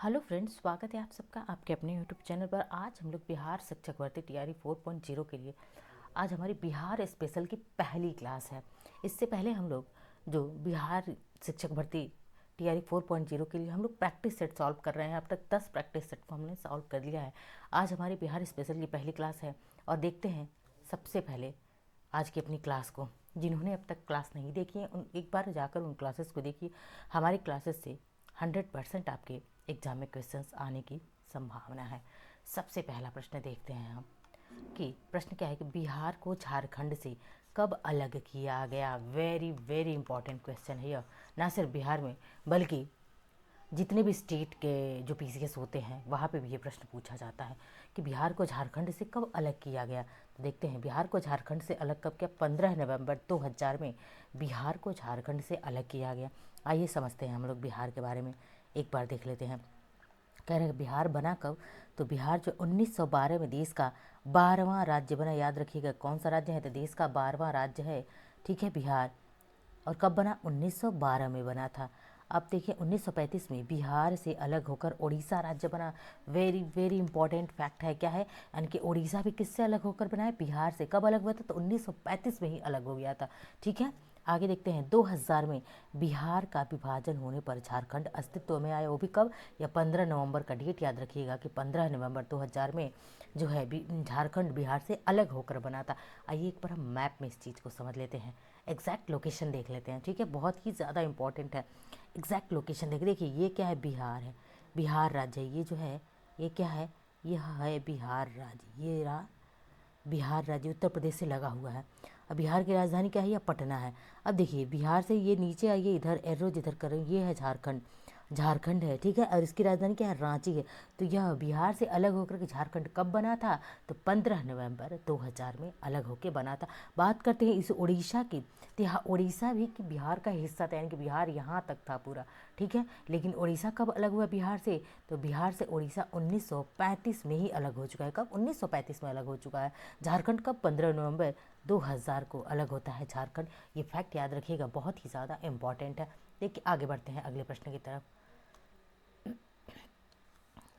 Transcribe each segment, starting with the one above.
Hello friends, स्वागत है आप सबका आपके अपने यूट्यूब चैनल पर। आज हम लोग बिहार शिक्षक भर्ती टीआरई 4.0 के लिए आज हमारी बिहार स्पेशल की पहली क्लास है। इससे पहले हम लोग जो बिहार शिक्षक भर्ती टीआरई 4.0 के लिए हम लोग प्रैक्टिस सेट सॉल्व कर रहे हैं। अब तक 10 प्रैक्टिस सेट को हमने सॉल्व कर लिया है। आज हमारी बिहार स्पेशल की पहली क्लास है और देखते हैं सबसे पहले आज की अपनी क्लास को। जिन्होंने अब तक क्लास नहीं देखी है उन एक बार जाकर उन क्लासेस को देखिए। हमारी क्लासेस से 100% आपके एग्जाम में क्वेश्चंस आने की संभावना है। सबसे पहला प्रश्न देखते हैं हम कि प्रश्न क्या है कि बिहार को झारखंड से कब अलग किया गया। वेरी वेरी इंपॉर्टेंट क्वेश्चन है यह। ना सिर्फ बिहार में बल्कि जितने भी स्टेट के जो पीसीएस होते हैं वहाँ पे भी ये प्रश्न पूछा जाता है कि बिहार को झारखंड से कब अलग किया गया। तो देखते हैं बिहार को झारखंड से अलग कब किया। 15 नवंबर 2000 में बिहार को झारखंड से अलग किया गया। आइए समझते हैं हम लोग बिहार के बारे में, एक बार देख लेते हैं। कह रहे हैं बिहार बना कब, तो बिहार जो 1912 में देश का 12वां राज्य बना। याद रखिएगा कौन सा राज्य है, तो देश का 12वां राज्य है, ठीक है, बिहार। और कब बना, 1912 में बना था। अब देखिए 1935 में बिहार से अलग होकर उड़ीसा राज्य बना। वेरी वेरी इंपॉर्टेंट फैक्ट है, क्या है, यानी कि उड़ीसा भी किससे अलग होकर बना है, बिहार से। कब अलग हुआ था, तो 1935 में ही अलग हो गया था, ठीक है। आगे देखते हैं 2000 में बिहार का विभाजन होने पर झारखंड अस्तित्व में आया। वो भी कब, या 15 नवंबर का डेट याद रखिएगा कि 15 नवंबर 2000 में जो है झारखंड बिहार से अलग होकर बना था। आइए एक बार हम मैप में इस चीज़ को समझ लेते हैं, एग्जैक्ट लोकेशन देख लेते हैं, ठीक है, बहुत ही ज़्यादा इंपॉर्टेंट है। एग्जैक्ट लोकेशन देखिए ये क्या है, बिहार है, बिहार राज्य है। ये जो है ये क्या है, यह है बिहार राज्य। ये रहा बिहार राज्य, उत्तर प्रदेश से लगा हुआ है। अब बिहार की राजधानी क्या है, या पटना है। अब देखिए बिहार से ये नीचे आइए, इधर एरो जिधर कर रहे हैं ये है झारखंड, झारखंड है, ठीक है। और इसकी राजधानी क्या है, रांची है। तो यह बिहार से अलग होकर के झारखंड कब बना था, तो 15 नवंबर 2000 में अलग होकर बना था। बात करते हैं इस उड़ीसा की, तो यहाँ उड़ीसा भी कि बिहार का हिस्सा था, यानी कि बिहार यहाँ तक था पूरा, ठीक है। लेकिन उड़ीसा कब अलग हुआ बिहार से, तो बिहार से उड़ीसा 1935 में ही अलग हो चुका है। कब, 1935 में अलग हो चुका है। झारखंड कब, 15 नवंबर 2000 को अलग होता है झारखंड। ये फैक्ट याद रखिएगा, बहुत ही ज़्यादा इंपॉर्टेंट है। देखिए आगे बढ़ते हैं अगले प्रश्न की तरफ।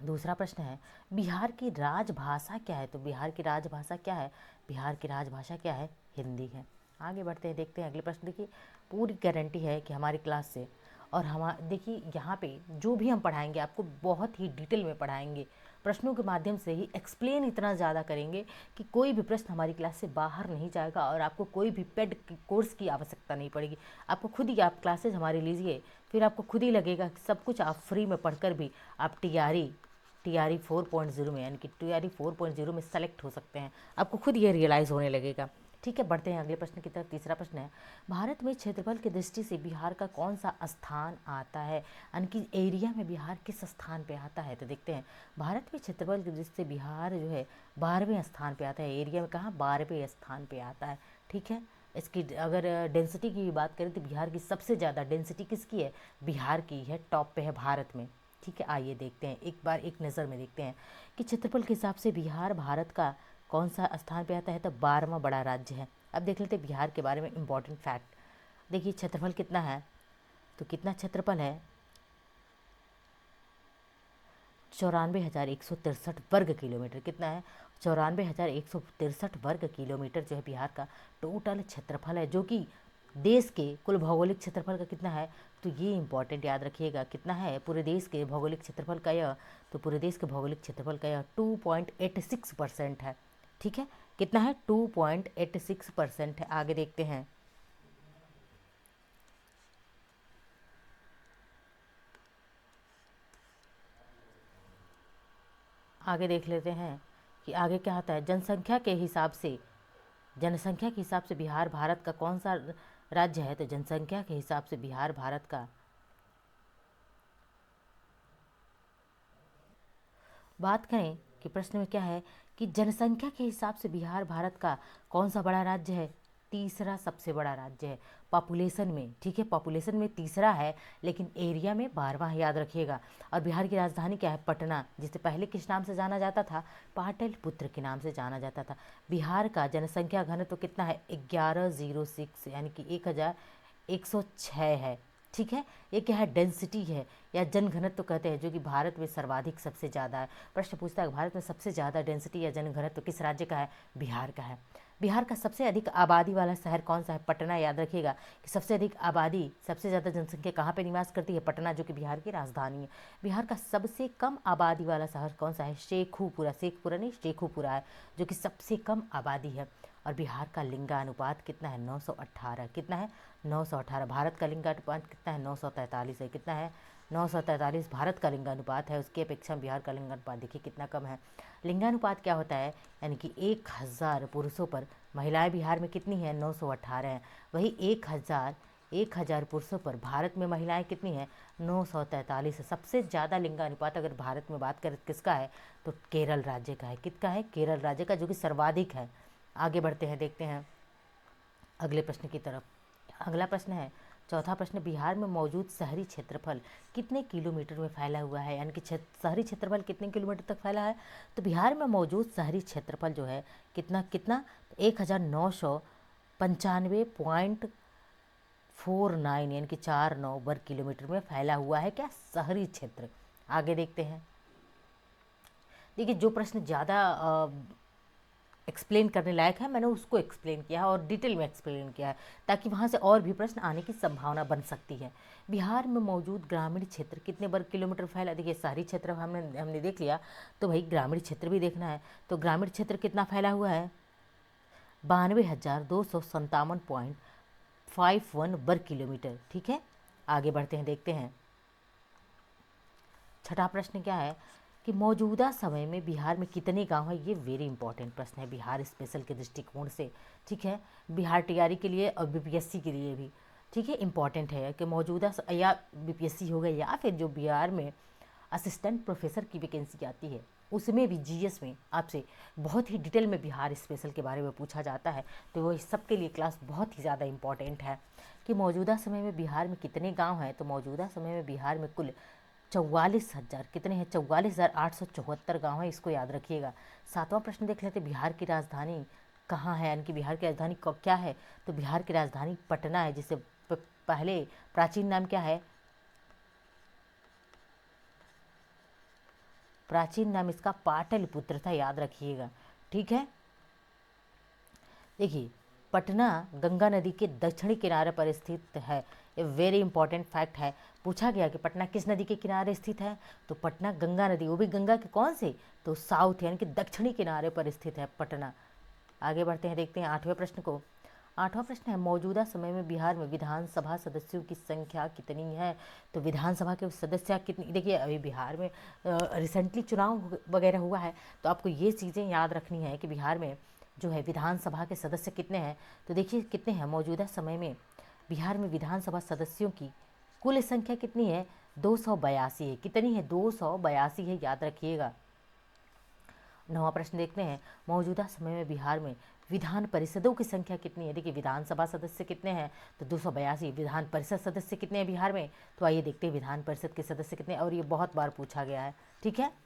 दूसरा प्रश्न है बिहार की राजभाषा क्या है। तो बिहार की राजभाषा क्या है, बिहार की राजभाषा क्या है, हिंदी है। आगे बढ़ते हैं, देखते हैं अगले प्रश्न। देखिए पूरी गारंटी है कि हमारी क्लास से और हम देखिए यहाँ पे जो भी हम पढ़ाएंगे आपको बहुत ही डिटेल में पढ़ाएंगे, प्रश्नों के माध्यम से ही एक्सप्लेन इतना ज़्यादा करेंगे कि कोई भी प्रश्न हमारी क्लास से बाहर नहीं जाएगा और आपको कोई भी पेड कोर्स की आवश्यकता नहीं पड़ेगी। आपको खुद ही, आप क्लासेज हमारी लीजिए, फिर आपको खुद ही लगेगा कि सब कुछ आप फ्री में पढ़कर भी आप टीआरई 4.0 में, यानी कि टीआरई 4.0 में सेलेक्ट हो सकते हैं। आपको खुद ये रियलाइज़ होने लगेगा, ठीक है। बढ़ते हैं अगले प्रश्न की तरफ। तीसरा प्रश्न है भारत में क्षेत्रफल की दृष्टि से बिहार का कौन सा स्थान आता है, यानी कि एरिया में बिहार किस स्थान पे आता है। तो देखते हैं भारत में क्षेत्रफल की दृष्टि से बिहार जो है 12वें स्थान पे आता है। एरिया में कहाँ, 12वें स्थान पे आता है, ठीक है। इसकी अगर डेंसिटी की बात करें तो बिहार की सबसे ज़्यादा डेंसिटी किसकी है, बिहार की है, टॉप पे है भारत में, ठीक है। आइए देखते हैं एक बार एक नज़र में देखते हैं कि क्षेत्रफल के हिसाब से बिहार भारत का कौन सा स्थान पे आता है, तो 12वां बड़ा राज्य है। अब देख लेते हैं बिहार के बारे में इंपॉर्टेंट फैक्ट। देखिए क्षेत्रफल कितना है, तो कितना क्षेत्रफल है, 94,163 वर्ग किलोमीटर। कितना है, 94,163 वर्ग किलोमीटर जो है बिहार का टोटल क्षेत्रफल है, जो कि देश के कुल भौगोलिक क्षेत्रफल का कितना है, तो ये इंपॉर्टेंट याद रखिएगा कितना है पूरे देश के भौगोलिक क्षेत्रफल का यह, तो पूरे देश के भौगोलिक क्षेत्रफल का यह 2.86% है, ठीक है। कितना है, 2.86% है। आगे देखते हैं, आगे देख लेते हैं कि आगे क्या आता है। जनसंख्या के हिसाब से, जनसंख्या के हिसाब से बिहार भारत का कौन सा राज्य है, तो जनसंख्या के हिसाब से बिहार भारत का, बात करें कि प्रश्न में क्या है कि जनसंख्या के हिसाब से बिहार भारत का कौन सा बड़ा राज्य है, तीसरा सबसे बड़ा राज्य है पॉपुलेशन में, ठीक है। पॉपुलेशन में तीसरा है लेकिन एरिया में 12वां है, याद रखिएगा। और बिहार की राजधानी क्या है, पटना, जिसे पहले किस नाम से जाना जाता था, पाटलिपुत्र के नाम से जाना जाता था। बिहार का जनसंख्या घनत्व तो कितना है, 1106, यानी कि 1106 है, ठीक है। ये क्या है, डेंसिटी है या जनघनत्व कहते हैं, जो कि भारत में सर्वाधिक सबसे ज़्यादा है। प्रश्न पूछता है भारत में सबसे ज़्यादा डेंसिटी या जनघनत्व किस राज्य का है, बिहार का है। बिहार का सबसे अधिक आबादी वाला शहर कौन सा है, पटना। याद रखिएगा कि सबसे अधिक आबादी, सबसे ज़्यादा जनसंख्या कहाँ पे निवास करती है, पटना, जो कि बिहार की राजधानी है। बिहार का सबसे कम आबादी वाला शहर कौन सा है, शेखूपुरा। शेखपुरा नहीं, शेखूपुरा है, जो कि सबसे कम आबादी है। और बिहार का लिंगानुपात कितना है, 918। कितना है, 918। भारत का लिंगानुपात कितना है, 943 है। कितना है, 943 भारत का लिंगानुपात है। उसकी अपेक्षा बिहार का लिंगानुपात देखिए कितना कम है। लिंगानुपात क्या होता है, यानी कि 1000 पुरुषों पर महिलाएं बिहार में कितनी हैं, 918 हैं। वही 1000 पुरुषों पर भारत में महिलाएं कितनी हैं, 943 है। सबसे ज़्यादा लिंगानुपात अगर भारत में बात करें किसका है, तो केरल राज्य का है। किसका है, केरल राज्य का, जो कि सर्वाधिक है। आगे बढ़ते हैं, देखते हैं अगले प्रश्न की तरफ। अगला प्रश्न है, चौथा प्रश्न, बिहार में मौजूद शहरी क्षेत्रफल कितने किलोमीटर में फैला हुआ है, यानी कि शहरी क्षेत्रफल कितने किलोमीटर तक फैला है। तो बिहार में मौजूद शहरी क्षेत्रफल जो है कितना कितना, 1995.49 यानी कि 49 वर्ग किलोमीटर में फैला हुआ है क्या, शहरी क्षेत्र। आगे देखते हैं। देखिए जो प्रश्न ज़्यादा एक्सप्लेन करने लायक है, मैंने उसको एक्सप्लेन किया है और डिटेल में एक्सप्लेन किया है, ताकि वहाँ से और भी प्रश्न आने की संभावना बन सकती है। बिहार में मौजूद ग्रामीण क्षेत्र कितने वर्ग किलोमीटर फैला, देखिए शहरी क्षेत्र हमने देख लिया, तो भाई ग्रामीण क्षेत्र भी देखना है। तो ग्रामीण क्षेत्र कितना फैला हुआ है, 92,257.51 वर्ग किलोमीटर। ठीक है, आगे बढ़ते हैं, देखते हैं। छठा प्रश्न क्या है कि मौजूदा समय में बिहार में कितने गांव हैं। ये वेरी इंपॉर्टेंट प्रश्न है बिहार स्पेशल के दृष्टिकोण से। ठीक है, बिहार टीआरई के लिए और बीपीएससी के लिए भी, ठीक है, इंपॉर्टेंट है कि मौजूदा या बीपीएससी हो गया या फिर जो बिहार में असिस्टेंट प्रोफेसर की वैकेंसी आती है, उसमें भी जीएस में आपसे बहुत ही डिटेल में बिहार स्पेशल के बारे में पूछा जाता है। तो वो सबके लिए क्लास बहुत ही ज़्यादा इंपॉर्टेंट है कि मौजूदा समय में बिहार में कितने गांव हैं। तो मौजूदा समय में बिहार में कुल 44,000 कितने हैं, 44,874 गाँव हैं, इसको याद रखिएगा। सातवां प्रश्न देख लेते, बिहार की राजधानी कहाँ है, यानी कि बिहार की राजधानी क्या है। तो बिहार की राजधानी पटना है, जिसे पहले प्राचीन नाम क्या है, प्राचीन नाम इसका पाटलिपुत्र था, याद रखिएगा। ठीक है, देखिए पटना गंगा नदी के दक्षिणी किनारे पर स्थित है। ये वेरी इंपॉर्टेंट फैक्ट है, पूछा गया कि पटना किस नदी के किनारे स्थित है। तो पटना गंगा नदी, वो भी गंगा के कौन से, तो साउथ यानी कि दक्षिणी किनारे पर स्थित है पटना। आगे बढ़ते हैं, देखते हैं आठवें प्रश्न को। आठवां प्रश्न है, मौजूदा समय में बिहार में विधानसभा सदस्यों की संख्या कितनी है। तो विधानसभा के सदस्य कितनी, देखिए अभी बिहार में रिसेंटली चुनाव वगैरह हुआ है, तो आपको ये चीज़ें याद रखनी है कि बिहार में जो है विधानसभा के सदस्य कितने हैं। तो देखिए कितने हैं, मौजूदा समय में बिहार में विधानसभा सदस्यों की कुल संख्या कितनी है, 282 है। कितनी है, 282 है, याद रखिएगा। नौवां प्रश्न देखते हैं, मौजूदा समय में बिहार में विधान परिषदों की संख्या कितनी है। देखिए विधानसभा सदस्य कितने हैं, तो 282। विधान परिषद सदस्य कितने हैं बिहार में, तो आइए देखते हैं विधान परिषद के सदस्य कितने हैं, और ये बहुत बार पूछा गया है। ठीक है,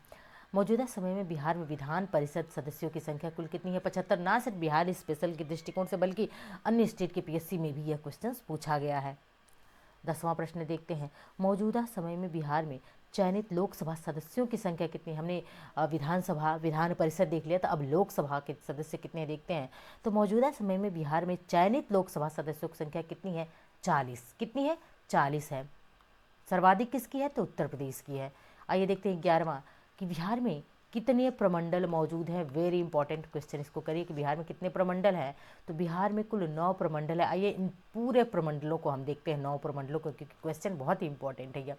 मौजूदा समय में बिहार में विधान परिषद सदस्यों की संख्या कुल कितनी है, 75। ना सिर्फ बिहार स्पेशल के दृष्टिकोण से बल्कि अन्य स्टेट के पीएससी में भी यह क्वेश्चन पूछा गया है। 10वां प्रश्न देखते हैं, मौजूदा समय में बिहार में चयनित लोकसभा सदस्यों की संख्या कितनी है। हमने विधानसभा विधान परिषद देख लिया, तो अब लोकसभा के सदस्य कितने देखते हैं। तो मौजूदा समय में बिहार में चयनित लोकसभा सदस्यों की संख्या कितनी है, 40। कितनी है, 40 है। सर्वाधिक किसकी है, तो उत्तर प्रदेश की है। आइए देखते हैं 11वां कि बिहार में कितने प्रमंडल मौजूद हैं। वेरी इंपॉर्टेंट क्वेश्चन, इसको करिए कि बिहार में कितने प्रमंडल हैं। तो बिहार में कुल 9 प्रमंडल है। आइए इन पूरे प्रमंडलों को हम देखते हैं, 9 प्रमंडलों को, क्योंकि क्वेश्चन बहुत ही इंपॉर्टेंट है यह।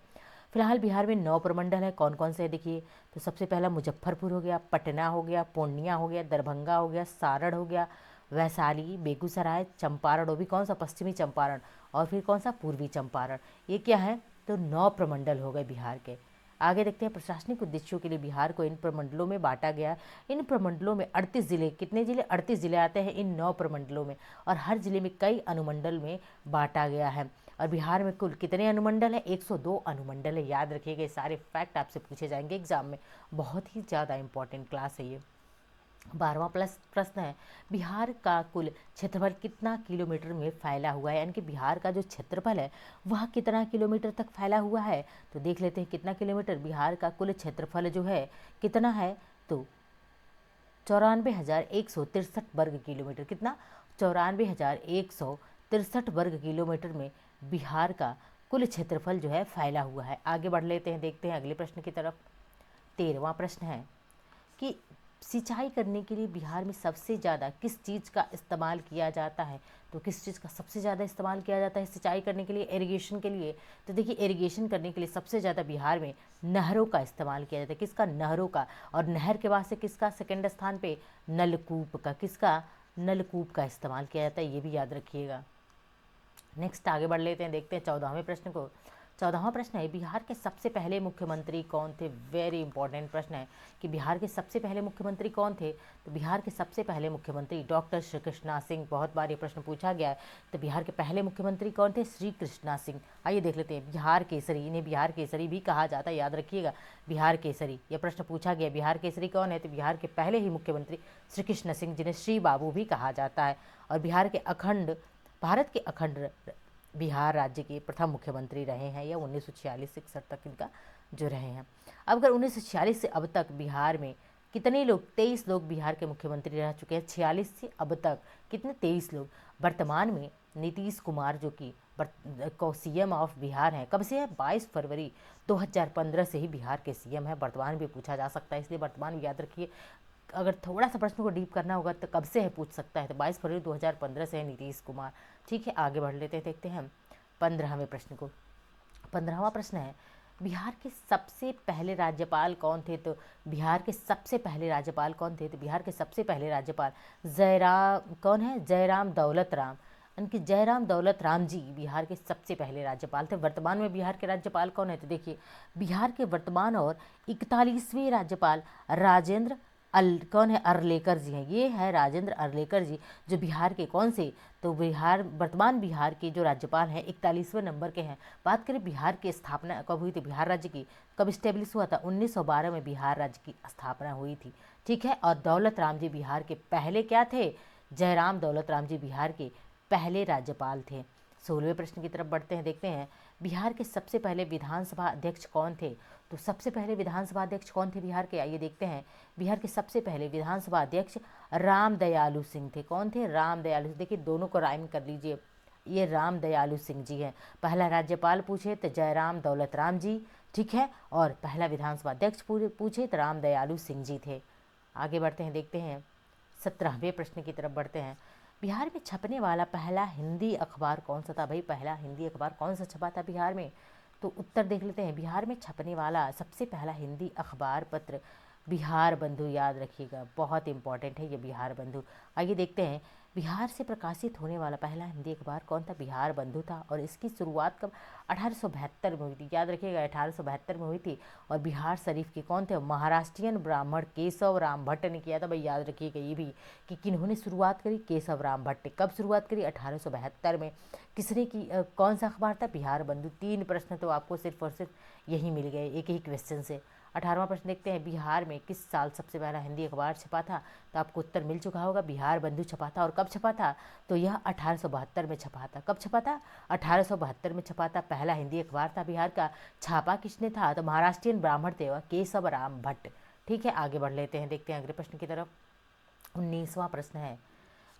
फिलहाल बिहार में 9 प्रमंडल है। कौन कौन से है देखिए, तो सबसे पहला मुजफ्फरपुर हो गया, पटना हो गया, पूर्णिया हो गया, दरभंगा हो गया, सारण हो गया, वैशाली, बेगूसराय, चंपारण, वो भी कौन सा, पश्चिमी चंपारण, और फिर कौन सा, पूर्वी चंपारण। ये क्या है, तो 9 प्रमंडल हो गए बिहार के। आगे देखते हैं, प्रशासनिक उद्देश्यों के लिए बिहार को इन प्रमंडलों में बांटा गया। इन प्रमंडलों में 38 जिले, कितने जिले, 38 जिले आते हैं इन 9 प्रमंडलों में, और हर जिले में कई अनुमंडल में बांटा गया है। और बिहार में कुल कितने अनुमंडल है, 102 अनुमंडल है। याद रखिएगा, ये सारे फैक्ट आपसे पूछे जाएंगे एग्जाम में, बहुत ही ज़्यादा इंपॉर्टेंट क्लास है ये। 12वां प्लस प्रश्न है, बिहार का कुल क्षेत्रफल कितना किलोमीटर में फैला हुआ है, यानी कि बिहार का जो क्षेत्रफल है वह कितना किलोमीटर तक फैला हुआ है। तो देख लेते हैं कितना किलोमीटर। बिहार का कुल क्षेत्रफल जो है कितना है, तो 94,163 वर्ग किलोमीटर। कितना? 94,163 वर्ग किलोमीटर में बिहार का कुल क्षेत्रफल जो है फैला हुआ है। आगे बढ़ लेते हैं, देखते हैं अगले प्रश्न की तरफ। 13वां प्रश्न है कि सिंचाई करने के लिए बिहार में सबसे ज़्यादा किस चीज़ का इस्तेमाल किया जाता है। तो किस चीज़ का सबसे ज़्यादा इस्तेमाल किया जाता है सिंचाई करने के लिए, इरिगेशन के लिए? तो देखिए, इरिगेशन करने के लिए सबसे ज़्यादा बिहार में नहरों का इस्तेमाल किया जाता है। किसका? नहरों का। और नहर के बाद से किसका सेकंड स्थान पे? नलकूप का। किसका? नलकूप का इस्तेमाल किया जाता है, ये भी याद रखिएगा। नेक्स्ट आगे बढ़ लेते हैं, देखते हैं 14वें प्रश्न को। 14वां प्रश्न है, बिहार के सबसे पहले मुख्यमंत्री कौन थे? वेरी इंपॉर्टेंट प्रश्न है कि बिहार के सबसे पहले मुख्यमंत्री कौन थे। तो बिहार के सबसे पहले मुख्यमंत्री डॉक्टर श्री कृष्णा सिंह। बहुत बार ये प्रश्न पूछा गया है। तो बिहार के पहले मुख्यमंत्री कौन थे? श्री कृष्णा सिंह। आइए देख लेते हैं। बिहार केसरी, इन्हें बिहार केसरी भी कहा जाता है, याद रखिएगा। बिहार केसरी, यह प्रश्न पूछा गया, बिहार केसरी कौन है? तो बिहार के पहले ही मुख्यमंत्री श्री कृष्ण सिंह, जिन्हें श्री बाबू भी कहा जाता है। और भारत के अखंड बिहार राज्य के प्रथम मुख्यमंत्री रहे हैं। यह 1946 से 61 तक इनका जो रहे हैं। अब अगर 1946 से अब तक बिहार में कितने लोग? 23 लोग बिहार के मुख्यमंत्री रह चुके हैं। 46 से अब तक कितने? 23 लोग। वर्तमान में नीतीश कुमार जो कि सीएम ऑफ बिहार हैं, कब से है? 22 फरवरी 2015 से ही बिहार के सीएम है। वर्तमान भी पूछा जा सकता है, इसलिए वर्तमान भी याद रखिए। अगर थोड़ा सा प्रश्न को डीप करना होगा तो कब से है पूछ सकता है, तो 22 फरवरी 2015 से है नीतीश कुमार। ठीक है, आगे बढ़ लेते हैं, देखते हैं हम 15वें प्रश्न को। 15वां प्रश्न है, बिहार के सबसे पहले राज्यपाल कौन थे? तो बिहार के सबसे पहले राज्यपाल कौन थे? तो बिहार के सबसे पहले राज्यपाल जयराम, कौन है? जयराम दौलत राम। उनके जयराम दौलत राम जी बिहार के सबसे पहले राज्यपाल थे। वर्तमान में बिहार के राज्यपाल कौन है? तो देखिए, बिहार के वर्तमान और 41वें राज्यपाल राजेंद्र कौन है? अर्लेकर जी हैं। ये है राजेंद्र अर्लेकर जी, जो बिहार के कौन से? तो वर्तमान बिहार के जो राज्यपाल हैं 41वें नंबर के हैं। बात करें बिहार की स्थापना कब हुई थी, बिहार राज्य की कब स्टेब्लिश हुआ था? 1912 में बिहार राज्य की स्थापना हुई थी। ठीक है, और दौलत राम जी बिहार के पहले क्या थे? जयराम दौलत राम जी बिहार के पहले राज्यपाल थे। 16वें प्रश्न की तरफ बढ़ते हैं, देखते हैं बिहार के सबसे पहले विधानसभा अध्यक्ष कौन थे? तो सबसे पहले विधानसभा अध्यक्ष कौन थे बिहार के? आइए देखते हैं। बिहार के सबसे पहले विधानसभा अध्यक्ष राम दयालु सिंह थे। कौन थे? राम दयालु। देखिए, दोनों को राइम कर लीजिए, ये राम दयालु सिंह जी हैं। पहला राज्यपाल पूछे तो जयराम दौलत राम जी, ठीक है, और पहला विधानसभा अध्यक्ष पूछे तो राम दयालु सिंह जी थे। आगे बढ़ते हैं, देखते हैं 17वें प्रश्न की तरफ बढ़ते हैं। बिहार में छपने वाला पहला हिंदी अखबार कौन सा था? भाई, पहला हिंदी अखबार कौन सा छपा था बिहार में? तो उत्तर देख लेते हैं। बिहार में छपने वाला सबसे पहला हिंदी अखबार पत्र बिहार बंधु, याद रखिएगा, बहुत इंपॉर्टेंट है ये बिहार बंधु। आइए देखते हैं, बिहार से प्रकाशित होने वाला पहला हिंदी अखबार कौन था? बिहार बंधु था। और इसकी शुरुआत कब? 1872 में हुई थी, याद रखिएगा, 1872 में हुई थी। और बिहार शरीफ के कौन थे? महाराष्ट्रियन ब्राह्मण केशव राम भट्ट ने किया था। भाई, याद रखिएगा ये भी कि किन्होंने शुरुआत करी? केशव राम भट्ट। कब शुरुआत करी? 1872 में। किसने की? कौन सा अखबार था? बिहार बंधु। 3 प्रश्न तो आपको सिर्फ और सिर्फ यही मिल गए एक ही क्वेश्चन से। 18वां प्रश्न देखते हैं, बिहार में किस साल सबसे पहला हिंदी अखबार छपा था? तो आपको उत्तर मिल चुका होगा, बिहार बंधु छपा था। और कब छपा था? तो यह 1872 में छपा था। कब छपा था? 1872 में छपा था। पहला हिंदी अखबार था बिहार का। छापा किसने था? तो महाराष्ट्रियन ब्राह्मण थे वह, केशव राम भट्ट। ठीक है, आगे बढ़ लेते हैं, देखते हैं अगले प्रश्न की तरफ। 19वां प्रश्न है,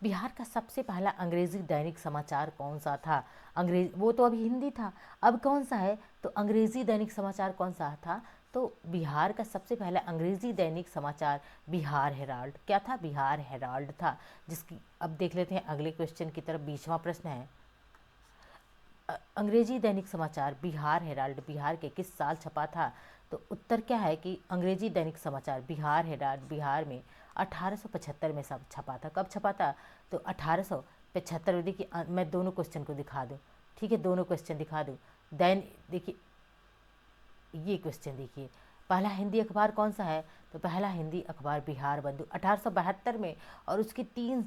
बिहार का सबसे पहला अंग्रेजी दैनिक समाचार कौन सा था? अंग्रेज, वो तो अभी हिंदी था, अब कौन सा है? तो अंग्रेजी दैनिक समाचार कौन सा था? तो बिहार का सबसे पहला अंग्रेजी दैनिक समाचार बिहार हेराल्ड। क्या था? बिहार हेराल्ड था। जिसकी अब देख लेते हैं अगले क्वेश्चन की तरफ। 20वां प्रश्न है, अंग्रेजी दैनिक समाचार बिहार हेराल्ड बिहार के किस साल छपा था? तो उत्तर क्या है कि अंग्रेजी दैनिक समाचार बिहार हेराल्ड बिहार में 1875 में सब छपा था। कब छपा था? तो 1875। देखिए, मैं दोनों क्वेश्चन को दिखा दूँ, ठीक है, दोनों क्वेश्चन दिखा दूँ। देखिए, ये क्वेश्चन देखिए, पहला हिंदी अखबार कौन सा है? तो पहला हिंदी अखबार बिहार बंधु 1872 में। और उसके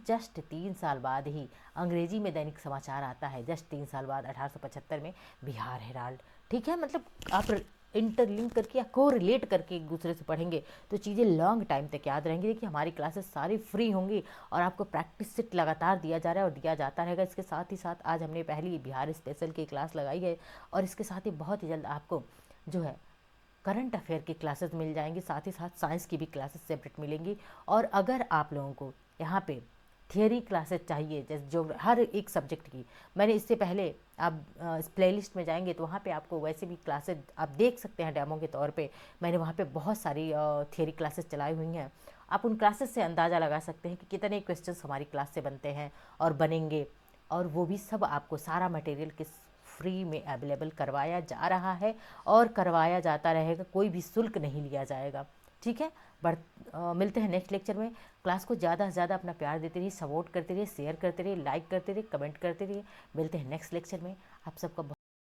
जस्ट 3 साल बाद ही अंग्रेजी में दैनिक समाचार आता है, जस्ट 3 साल बाद 1875 में बिहार हेराल्ड। ठीक है, मतलब आप इंटरलिंक करके या को रिलेट करके एक दूसरे से पढ़ेंगे तो चीज़ें लॉन्ग टाइम तक याद रहेंगी। देखिए हमारी क्लासेस सारी फ्री होंगी और आपको प्रैक्टिस सेट लगातार दिया जा रहा है और दिया जाता रहेगा। इसके साथ ही साथ आज हमने पहली बिहार स्पेशल की क्लास लगाई है और इसके साथ ही बहुत ही जल्द आपको जो है करंट अफेयर की क्लासेस मिल जाएंगी, साथ ही साथ साइंस की भी क्लासेस सेपरेट मिलेंगी। और अगर आप लोगों को यहाँ पे थियरी क्लासेस चाहिए जैसे जो हर एक सब्जेक्ट की, मैंने इससे पहले आप इस प्लेलिस्ट में जाएंगे तो वहाँ पे आपको वैसे भी क्लासेस आप देख सकते हैं डेमो के तौर पे। मैंने वहाँ पे बहुत सारी थियरी क्लासेस चलाई हुई हैं। आप उन क्लासेस से अंदाज़ा लगा सकते हैं कि कितने क्वेश्चंस हमारी क्लास से बनते हैं और बनेंगे, और वो भी सब आपको सारा मटेरियल किस फ्री में अवेलेबल करवाया जा रहा है और करवाया जाता रहेगा, कोई भी शुल्क नहीं लिया जाएगा। ठीक है, मिलते हैं नेक्स्ट लेक्चर में। क्लास को ज़्यादा से ज़्यादा अपना प्यार देते रहिए, सपोर्ट करते रहिए, शेयर करते रहिए, लाइक करते रहिए, कमेंट करते रहिए। मिलते हैं नेक्स्ट लेक्चर में। आप सबका